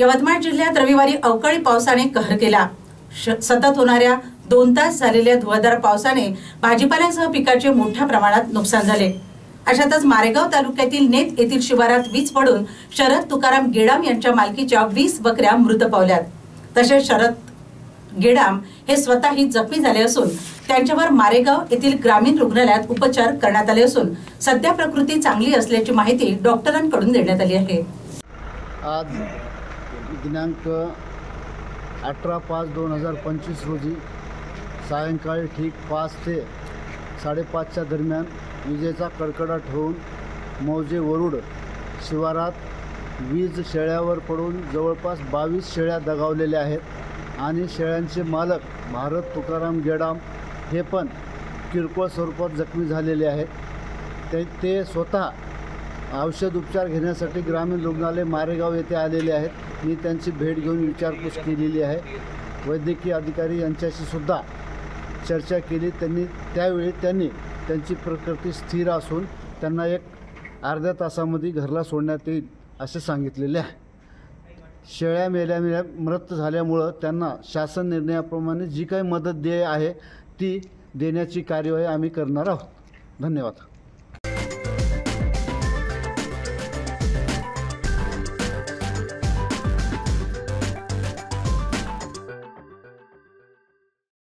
यवतमाळ जिल्ह्यात रविवारी अवकाळी पावसाने कहर केला। सतत होणाऱ्या 2 तास झालेल्या धुवाधार पावसाने भाजीपाल्यासह पिकाचे मोठ्या प्रमाणात नुकसान झाले। अशातच मारेगाव तालुक्यातील नेत येथील शिवारात वीज पडून शरद तुकाराम गेडाम यांच्या मालकीच्या 20 बकऱ्या मृत पावल्यात। तसेच शरद गेडाम हे स्वतःही जखमी झाले असून त्यांच्यावर मारेगाव येथील ग्रामीण रुग्णालयात उपचार करण्यात आले असून सध्या प्रकृती चांगली असल्याची माहिती डॉक्टरांकडून देण्यात आली आहे। आज दिनांक 18/5/2025 रोजी सायंकाळी ठीक 5 ते 5:30च्या दरम्यान विजेचा कडकडाट होऊन मौजे वरुड शिवारात वीज शेळ्यावर पडून जवळपास 22 शेळ्या दगावलेल्या आहेत आणि शेळ्यांचे मालक भारत तुकाराम गेडाम हे पण किरकोळ स्वरूपात जखमी झालेले आहेत। ते स्वतः औषध उपचार घेण्यासाठी ग्रामीण रुग्णालय मारेगाव येथे आलेले आहेत। मी त्यांची भेट घेऊन विचारपूस केलेली आहे। वैद्यकीय अधिकारी यांच्याशी सुद्धा चर्चा केली। त्यावेळी त्यांनी त्यांची प्रकृती स्थिर असून त्यांना एक अर्ध्या तासामध्ये घरला सोडण्यात येईल असे सांगितलेले आहे। शेळ्या मेल्या मृत झाल्यामुळं त्यांना शासन निर्णयाप्रमाणे जी काही मदत आहे ती देण्याची कार्यवाही आम्ही करणार आहोत। धन्यवाद।